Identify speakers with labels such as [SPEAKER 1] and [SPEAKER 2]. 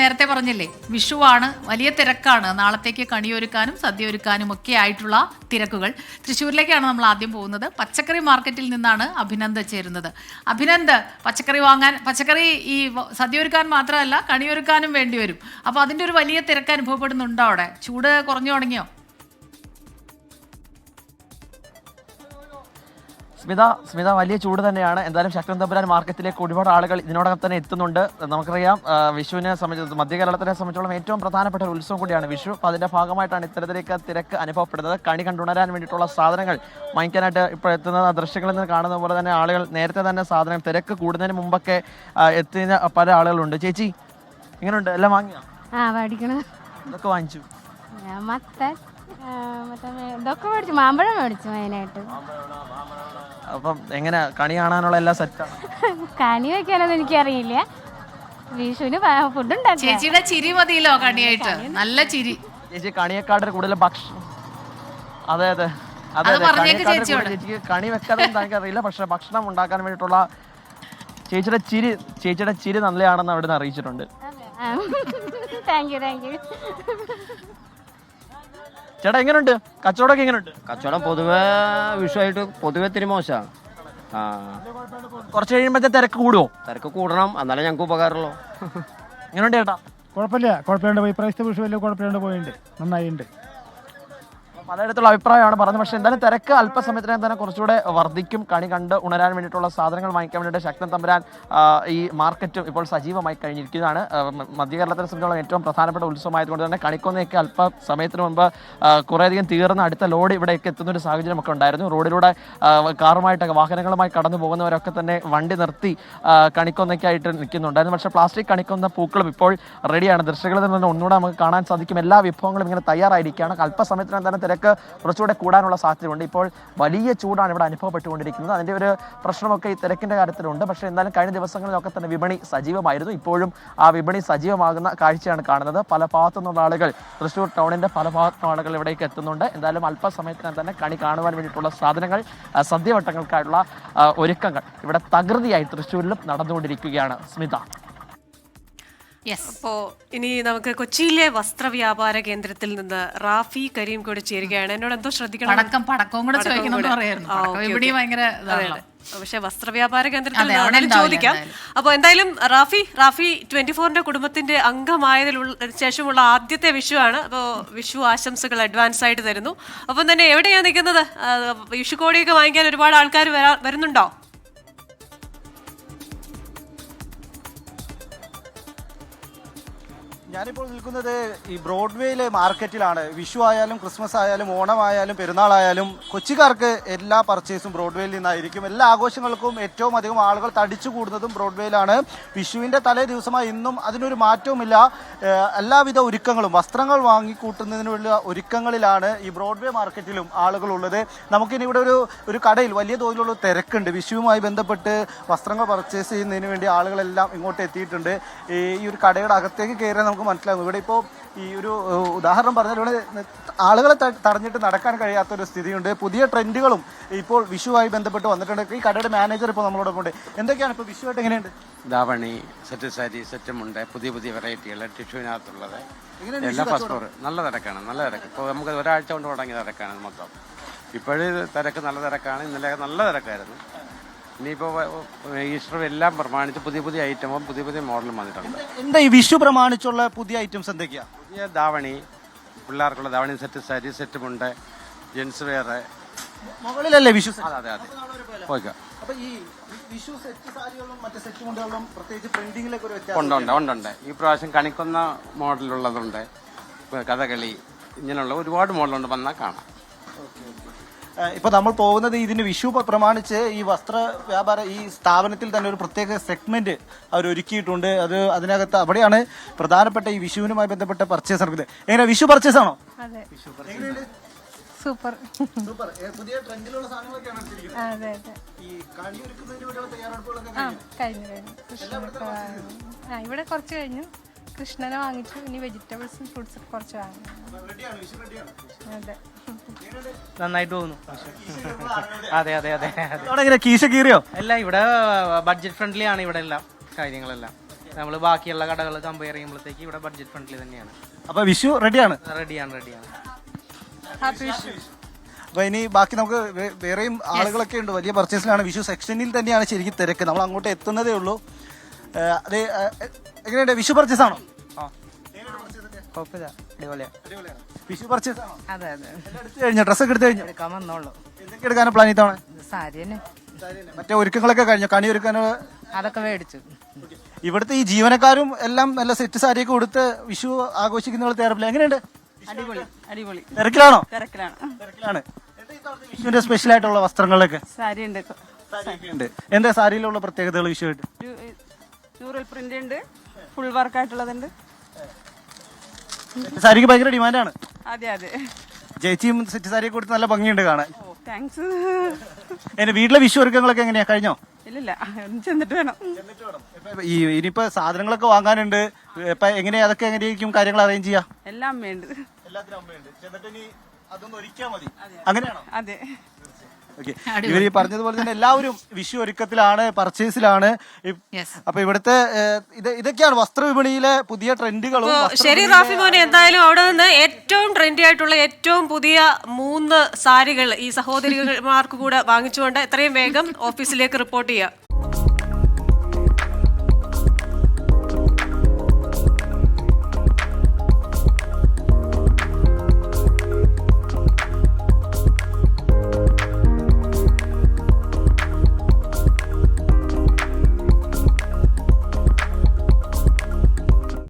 [SPEAKER 1] നേരത്തെ പറഞ്ഞില്ലേ, വിഷുവാണ്, വലിയ തിരക്കാണ്. നാളത്തേക്ക് കണിയൊരുക്കാനും സദ്യ ഒരുക്കാനും ഒക്കെ ആയിട്ടുള്ള തിരക്കുകൾ. തൃശ്ശൂരിലേക്കാണ് നമ്മൾ ആദ്യം പോകുന്നത്. പച്ചക്കറി മാർക്കറ്റിൽ നിന്നാണ് അഭിനന്ദ് ചേരുന്നത്. അഭിനന്ദ്, പച്ചക്കറി ഈ സദ്യ ഒരുക്കാൻ മാത്രമല്ല കണിയൊരുക്കാനും വേണ്ടി വരും. അപ്പോൾ അതിൻ്റെ ഒരു വലിയ തിരക്ക് അനുഭവപ്പെടുന്നുണ്ടോ അവിടെ? ചൂട് കുറഞ്ഞു തുടങ്ങിയോ?
[SPEAKER 2] സ്മിത, വലിയ ചൂട് തന്നെയാണ്. എന്തായാലും ശക്തൻ തമ്പുരാൻ മാർക്കറ്റിലേക്ക് ഒരുപാട് ആളുകൾ ഇതിനോടകം തന്നെ എത്തുന്നുണ്ട്. നമുക്കറിയാം, വിഷുവിനെ സംബന്ധിച്ച് മധ്യ കേരളത്തിനെ സംബന്ധിച്ചോളം ഏറ്റവും പ്രധാനപ്പെട്ട ഒരു ഉത്സവം കൂടിയാണ് വിഷു. അപ്പോൾ അതിന്റെ ഭാഗമായിട്ടാണ് ഇത്തരത്തിലേക്ക് തിരക്ക് അനുഭവപ്പെടുന്നത്. കണി കണ്ടുണരാൻ വേണ്ടിയിട്ടുള്ള സാധനങ്ങൾ വാങ്ങിക്കാനായിട്ട് ഇപ്പോൾ എത്തുന്ന ദൃശ്യങ്ങളിൽ നിന്ന് കാണുന്ന പോലെ തന്നെ ആളുകൾ നേരത്തെ തന്നെ സാധനങ്ങൾ തിരക്ക് കൂടുന്നതിന് മുമ്പൊക്കെ എത്തുന്ന പല ആളുകളുണ്ട്. ചേച്ചി, എങ്ങനെയുണ്ട്? എല്ലാം വാങ്ങിയോ? ഇതൊക്കെ വാങ്ങിച്ചു.
[SPEAKER 3] ഇതൊക്കെ മേടിച്ചു, മാമ്പഴം മേടിച്ചു മെയിനായിട്ട്.
[SPEAKER 2] അപ്പം എങ്ങനെ കണി കാണാനുള്ള എല്ലാ സെറ്റാണ്?
[SPEAKER 3] കണി വെക്കാനൊന്നും എനിക്കറിയില്ല. വിഷുവിന് ഫുഡ് ഉണ്ടാക്കി.
[SPEAKER 1] ചേച്ചിയുടെ ചിരി മതിയല്ലോ കണിയായിട്ട്, നല്ല ചിരി.
[SPEAKER 2] ചേച്ചി കണിയെക്കാട് കൂടുതൽ ഭക്ഷണം. അതെ അതെ അതെ ചേച്ചിക്ക് കണി വെക്കാതെ എനിക്കറിയില്ല, പക്ഷെ ഭക്ഷണം ഉണ്ടാക്കാൻ വേണ്ടിയിട്ടുള്ള ചേച്ചിയുടെ ചിരി നല്ലതാണെന്ന് അവിടെ നിന്ന് അറിയിച്ചിട്ടുണ്ട്.
[SPEAKER 3] Thank you.
[SPEAKER 2] ചേട്ടാ, എങ്ങനെയുണ്ട് കച്ചവടമൊക്കെ? എങ്ങനെയുണ്ട്
[SPEAKER 4] കച്ചവടം? പൊതുവെ വിഷുവായിട്ട് പൊതുവെ ഇത്തിരി മോശമാണ്.
[SPEAKER 2] കുറച്ച് കഴിയുമ്പോഴത്തെ തിരക്ക് കൂടുമോ?
[SPEAKER 4] തിരക്ക് കൂടണം, എന്നാലേ ഞങ്ങൾക്ക് ഉപകാരമുള്ളൂ.
[SPEAKER 2] എങ്ങനെയുണ്ട് ചേട്ടാ?
[SPEAKER 5] കുഴപ്പമില്ല. ഈ പ്രാവശ്യത്തെ വിഷു വലിയ കുഴപ്പമില്ലാണ്ട് പോയിട്ടുണ്ട്, നന്നായിട്ടുണ്ട്.
[SPEAKER 2] പലയിടത്തുള്ള അഭിപ്രായമാണ് പറഞ്ഞത്. പക്ഷേ എന്തായാലും തിരക്ക് അല്പസമയത്തിനകം തന്നെ കുറച്ചുകൂടെ വർദ്ധിക്കും. കണി കണ്ട് ഉണരാൻ വേണ്ടിയിട്ടുള്ള സാധനങ്ങൾ വാങ്ങിക്കാൻ വേണ്ടിയിട്ട് ശക്തൻ തമ്പുരാൻ ഈ മാർക്കറ്റും ഇപ്പോൾ സജീവമായി കഴിഞ്ഞിരിക്കുന്നതാണ്. മധ്യ കേരളത്തിനെ സംബന്ധിച്ചോളം ഏറ്റവും പ്രധാനപ്പെട്ട ഉത്സവമായതുകൊണ്ട് തന്നെ കണിക്കൊന്നയൊക്കെ അല്പസമയത്തിന് മുമ്പ് കുറേയധികം തീർന്ന അടുത്ത ലോഡ് ഇവിടേക്ക് എത്തുന്ന ഒരു സാഹചര്യമൊക്കെ ഉണ്ടായിരുന്നു. റോഡിലൂടെ കാറുമായിട്ടൊക്കെ വാഹനങ്ങളുമായി കടന്നു പോകുന്നവരൊക്കെ തന്നെ വണ്ടി നിർത്തി കണിക്കൊന്നയ്ക്കായിട്ട് നിൽക്കുന്നുണ്ടായിരുന്നു. പക്ഷേ പ്ലാസ്റ്റിക് കണിക്കൊന്ന പൂക്കളും ഇപ്പോൾ റെഡിയാണ്. ദൃശ്യങ്ങളിൽ നിന്ന് ഒന്നുകൂടെ നമുക്ക് കാണാൻ സാധിക്കും. എല്ലാ വിഭവങ്ങളും ഇങ്ങനെ തയ്യാറായിരിക്കുകയാണ്. അല്പസമയത്തിനകം തന്നെ തിരക്ക് കുറച്ചുകൂടെ കൂടാനുള്ള സാധ്യതയുണ്ട്. ഇപ്പോൾ വലിയ ചൂടാണ് ഇവിടെ അനുഭവപ്പെട്ടുകൊണ്ടിരിക്കുന്നത്. അതിൻ്റെ ഒരു പ്രശ്നമൊക്കെ ഈ തിരക്കിൻ്റെ കാര്യത്തിലുണ്ട്. പക്ഷേ എന്തായാലും കഴിഞ്ഞ ദിവസങ്ങളിലൊക്കെ തന്നെ വിപണി സജീവമായിരുന്നു. ഇപ്പോഴും ആ വിപണി സജീവമാകുന്ന കാഴ്ചയാണ് കാണുന്നത്. പല ഭാഗത്തു നിന്നുള്ള ആളുകൾ, തൃശ്ശൂർ ടൗണിൻ്റെ പല ഭാഗത്തുനിന്ന് ആളുകൾ ഇവിടേക്ക് എത്തുന്നുണ്ട്. എന്തായാലും അല്പസമയത്തിന് തന്നെ കണി കാണുവാൻ വേണ്ടിയിട്ടുള്ള സാധനങ്ങൾ, സദ്യവട്ടങ്ങൾക്കായുള്ള ഒരുക്കങ്ങൾ ഇവിടെ തകൃതിയായി തൃശ്ശൂരിലും നടന്നുകൊണ്ടിരിക്കുകയാണ്. സ്മിത,
[SPEAKER 6] അപ്പോൾ ഇനി നമുക്ക് കൊച്ചിയിലെ വസ്ത്രവ്യാപാര കേന്ദ്രത്തിൽ നിന്ന് റാഫി കരീം കൂടെ ചേരുകയാണ്. എന്നോട് എന്തോ ശ്രദ്ധിക്കണം,
[SPEAKER 1] പടക്കവും കൂടെ
[SPEAKER 6] പക്ഷെ വസ്ത്രവ്യാപാര കേന്ദ്രത്തിൽ ചോദിക്കാം. അപ്പോൾ എന്തായാലും റാഫി 24ന്റെ കുടുംബത്തിന്റെ അംഗമായതിലുള്ള ശേഷമുള്ള ആദ്യത്തെ വിഷുവാണ്. അപ്പോൾ വിഷു ആശംസകൾ അഡ്വാൻസ് ആയിട്ട് തരുന്നു. അപ്പം തന്നെ എവിടെയാണ് നിൽക്കുന്നത്? വിഷു കോടിയൊക്കെ വാങ്ങിക്കാൻ ഒരുപാട് ആൾക്കാർ വരുന്നുണ്ടോ?
[SPEAKER 7] ഞാനിപ്പോൾ നിൽക്കുന്നത് ഈ ബ്രോഡ്വേയിലെ മാർക്കറ്റിലാണ്. വിഷു ആയാലും ക്രിസ്മസ് ആയാലും ഓണമായാലും പെരുന്നാളായാലും കൊച്ചിക്കാർക്ക് എല്ലാ പർച്ചേസും ബ്രോഡ്വേയിൽ നിന്നായിരിക്കും. എല്ലാ ആഘോഷങ്ങൾക്കും ഏറ്റവും അധികം ആളുകൾ തടിച്ചു കൂടുന്നതും ബ്രോഡ്വേയിലാണ്. വിഷുവിൻ്റെ തലേ ദിവസമായി ഇന്നും അതിനൊരു മാറ്റവുമില്ല. എല്ലാവിധ ഒരുക്കങ്ങളും, വസ്ത്രങ്ങൾ വാങ്ങിക്കൂട്ടുന്നതിനുള്ള ഒരുക്കങ്ങളിലാണ് ഈ ബ്രോഡ്വേ മാർക്കറ്റിലും ആളുകളുള്ളത്. നമുക്കിനി ഇവിടെ ഒരു കടയിൽ വലിയ തോതിലുള്ള തിരക്കുണ്ട്. വിഷുവുമായി ബന്ധപ്പെട്ട് വസ്ത്രങ്ങൾ പർച്ചേസ് ചെയ്യുന്നതിന് വേണ്ടി ആളുകളെല്ലാം ഇങ്ങോട്ട് എത്തിയിട്ടുണ്ട്. ഈ ഒരു കടയുടെ അകത്തേക്ക് കയറാൻ നമുക്ക് മനസ്സിലാകും. ഇവിടെ ഇപ്പോൾ ഈ ഒരു ഉദാഹരണം പറഞ്ഞാൽ ഇവിടെ ആളുകളെ തടഞ്ഞിട്ട് നടക്കാൻ കഴിയാത്തൊരു സ്ഥിതിയുണ്ട്. പുതിയ ട്രെൻഡുകളും ഇപ്പോൾ വിഷുവായി ബന്ധപ്പെട്ട് വന്നിട്ടുണ്ട്. ഈ കടയുടെ മാനേജർ ഇപ്പോൾ നമ്മളോടൊപ്പം ഉണ്ട്. എന്തൊക്കെയാണ് ഇപ്പോൾ വിഷുവായിട്ട് എങ്ങനെയുണ്ട്?
[SPEAKER 8] ധാവണി, സെറ്റ് സാരി, സെറ്റുമുണ്ട്, പുതിയ വെറൈറ്റികൾ ടിഷ്യൂവിനകത്തുള്ളത് എല്ലാ ഫസ്റ്റ് നല്ല തിരക്കാണ്. ഇപ്പോൾ നമുക്ക് ഒരാഴ്ച കൊണ്ട് തുടങ്ങിയ തിരക്കാണ് മൊത്തം. ഇപ്പോഴും തിരക്ക് നല്ല തിരക്കാണ്. ഇന്നലെ നല്ല തിരക്കായിരുന്നു. ഇനിയിപ്പോൾ ഈസ്റ്റർ എല്ലാം പ്രമാണിച്ച് പുതിയ ഐറ്റമും പുതിയ മോഡലും വന്നിട്ടുണ്ട്.
[SPEAKER 7] എന്താ ഈ വിഷു പ്രമാണിച്ചുള്ള പുതിയ ഐറ്റംസ് എന്തൊക്കെയാണ്?
[SPEAKER 8] പുതിയ ധാവണി, പിള്ളേർക്കുള്ള ധാവണി, സെറ്റ് സാരി, സെറ്റുമുണ്ട്, ജെൻസ് വെയർ.
[SPEAKER 7] മുകളിലല്ലേ വിഷു?
[SPEAKER 8] അതെ പോയിക്കാം.
[SPEAKER 7] അപ്പോൾ ഈ വിഷു സെറ്റ് സാരികളും മറ്റു സെറ്റ് മുണ്ടുകളും പ്രത്യേകിച്ച് പ്രിന്റിങ്ങിലൊക്കെ ഒരു
[SPEAKER 8] വ്യത്യാസം ഉണ്ട്. ഈ പ്രാവശ്യം കണിക്കൊന്ന മോഡലുള്ളതുണ്ട്, കഥകളി, ഇങ്ങനെയുള്ള ഒരുപാട് മോഡലുണ്ട്. വന്നാൽ കാണാം.
[SPEAKER 7] ഇപ്പോൾ നമ്മൾ പോകുന്നത് ഇതിന് വിഷു പ്രമാണിച്ച് ഈ വസ്ത്ര വ്യാപാര ഈ സ്ഥാപനത്തിൽ തന്നെ ഒരു പ്രത്യേക സെഗ്മെന്റ് അവർ ഒരുക്കിയിട്ടുണ്ട്. അതിനകത്ത് അവിടെയാണ് പ്രധാനപ്പെട്ട ഈ വിഷുവിനുമായി ബന്ധപ്പെട്ട പർച്ചേസ് നടക്കുന്നത്. എങ്ങനെ വിഷു പർച്ചേസ് ആണോ?
[SPEAKER 3] സൂപ്പർ.
[SPEAKER 7] പുതിയ ട്രെൻഡിലുള്ള സാധനങ്ങളൊക്കെയാണ് ഈ കണി ഒരുക്കുന്നതിന് വേണ്ടിയുള്ള തയ്യാറെടുപ്പുകളൊക്കെ
[SPEAKER 3] കഴിഞ്ഞു. ഇവിടെ കുറച്ച് കഴിഞ്ഞു. കൃഷ്ണനെ വാങ്ങിച്ചു. ഇനി വെജിറ്റബിൾസും ഫ്രൂട്ട്സും കുറച്ച് വാങ്ങി. അതെ,
[SPEAKER 9] നന്നായിട്ട് തോന്നുന്നു. അതെ
[SPEAKER 7] കീശ കീറിയോ?
[SPEAKER 9] അല്ല, ഇവിടെ ബഡ്ജറ്റ് ഫ്രണ്ട്ലി ആണ് ഇവിടെ എല്ലാം കാര്യങ്ങളെല്ലാം. നമ്മൾ ബാക്കിയുള്ള കടകൾ കമ്പയർ ചെയ്യുമ്പോഴത്തേക്ക് ഇവിടെ ബഡ്ജറ്റ് ഫ്രണ്ട്ലി തന്നെയാണ്.
[SPEAKER 7] അപ്പൊ വിഷു റെഡിയാണ്.
[SPEAKER 9] റെഡിയാണ്.
[SPEAKER 3] ഹാപ്പി വിഷു.
[SPEAKER 7] അപ്പൊ ഇനി ബാക്കി നമുക്ക് വേറെയും ആളുകളൊക്കെ ഉണ്ട്. വലിയ പർച്ചേസിലാണ്. വിഷു സെക്ഷനിൽ തന്നെയാണ് ശരിക്കും തിരക്ക്. നമ്മൾ അങ്ങോട്ട് എത്തുന്നതേ ഉള്ളൂ. അതെ, എങ്ങനെയുണ്ട് വിഷു പർച്ചേസ് ആണോ?
[SPEAKER 9] കുഴപ്പമില്ല, അടിപൊളിയാണ്.
[SPEAKER 7] വിഷു പർച്ചേസ് ആണോ?
[SPEAKER 3] അതെ അതെ.
[SPEAKER 7] എടുത്തു കഴിഞ്ഞോ? ഡ്രസ്സൊക്കെ എടുത്തു കഴിഞ്ഞോ?
[SPEAKER 3] എടുക്കാൻ വന്നോളൂ.
[SPEAKER 7] എന്തൊക്കെ എടുക്കാനാണ് പ്ലാൻ ഇത്തവണ?
[SPEAKER 3] സാരി തന്നെ.
[SPEAKER 7] മറ്റേ ഒരുക്കങ്ങളൊക്കെ കഴിഞ്ഞോ? കണി ഒരുക്കാനോ?
[SPEAKER 3] അതൊക്കെ മേടിച്ചു.
[SPEAKER 7] ഇവിടുത്തെ ഈ ജീവനക്കാരും എല്ലാം നല്ല സെറ്റ് സാരിയൊക്കെ കൊടുത്ത് വിഷു ആഘോഷിക്കുന്നവർ തയ്യാറപ്പില്ല. എങ്ങനെയുണ്ട്?
[SPEAKER 3] അടിപൊളി അടിപൊളി.
[SPEAKER 7] തിരക്കിലാണോ?
[SPEAKER 3] തിരക്കിലാണ്.
[SPEAKER 7] തിരക്കിലാണ്. വിഷുവിന്റെ സ്പെഷ്യൽ ആയിട്ടുള്ള വസ്ത്രങ്ങളൊക്കെ
[SPEAKER 3] സാരി ഉണ്ട്.
[SPEAKER 7] ഉണ്ട്. എന്താ സാരിയിലുള്ള പ്രത്യേകതകൾ വിഷുവായിട്ട്?
[SPEAKER 3] ഫ്യൂറൽ പ്രിന്റ് ഉണ്ട്, ഫുൾ വർക്ക് ആയിട്ടുള്ളതുണ്ട്.
[SPEAKER 7] സാരിക്ക് ഭയങ്കര ഡിമാൻഡാണ്.
[SPEAKER 3] അതെ അതെ.
[SPEAKER 7] ചേച്ചിയും സെറ്റ് സാരിയൊക്കെ കൊടുത്ത് നല്ല ഭംഗിയുണ്ട് കാണാൻ.
[SPEAKER 3] താങ്ക്സ്.
[SPEAKER 7] എന്റെ വീട്ടിലെ വിഷു ഒരുക്കങ്ങളൊക്കെ എങ്ങനെയാ? കഴിഞ്ഞോ?
[SPEAKER 3] ഇല്ലില്ല, ചെന്നിട്ട് വേണം.
[SPEAKER 7] ഇനിയിപ്പോ സാധനങ്ങളൊക്കെ വാങ്ങാനുണ്ട്. ഇപ്പൊ എങ്ങനെയാ അതൊക്കെ എങ്ങനെയായിരിക്കും കാര്യങ്ങൾ അറേഞ്ച് ചെയ്യാ?
[SPEAKER 3] എല്ലാം വേണ്ട.
[SPEAKER 7] എല്ലാത്തിനും അമ്മയുണ്ട്. എന്നിട്ട് ഇനി അതൊന്ന് ഒരുക്കിയാ മതി. അങ്ങനെയാണോ?
[SPEAKER 3] അതെ.
[SPEAKER 7] ഇവർ ഈ പറഞ്ഞതുപോലെ തന്നെ എല്ലാവരും വിഷു ഒരുക്കത്തിലാണ്, പർച്ചേസിലാണ്. അപ്പൊ ഇവിടുത്തെ ഇതൊക്കെയാണ് വസ്ത്രവിപണിയിലെ പുതിയ ട്രെൻഡുകളും.
[SPEAKER 6] ശരി റാഫി മോനെ, എന്തായാലും അവിടെ നിന്ന് ഏറ്റവും ട്രെൻഡി ആയിട്ടുള്ള ഏറ്റവും പുതിയ 3 സാരികൾ ഈ സഹോദരിമാർക്ക് കൂടെ വാങ്ങിച്ചുകൊണ്ട് എത്രയും വേഗം ഓഫീസിലേക്ക് റിപ്പോർട്ട് ചെയ്യാം.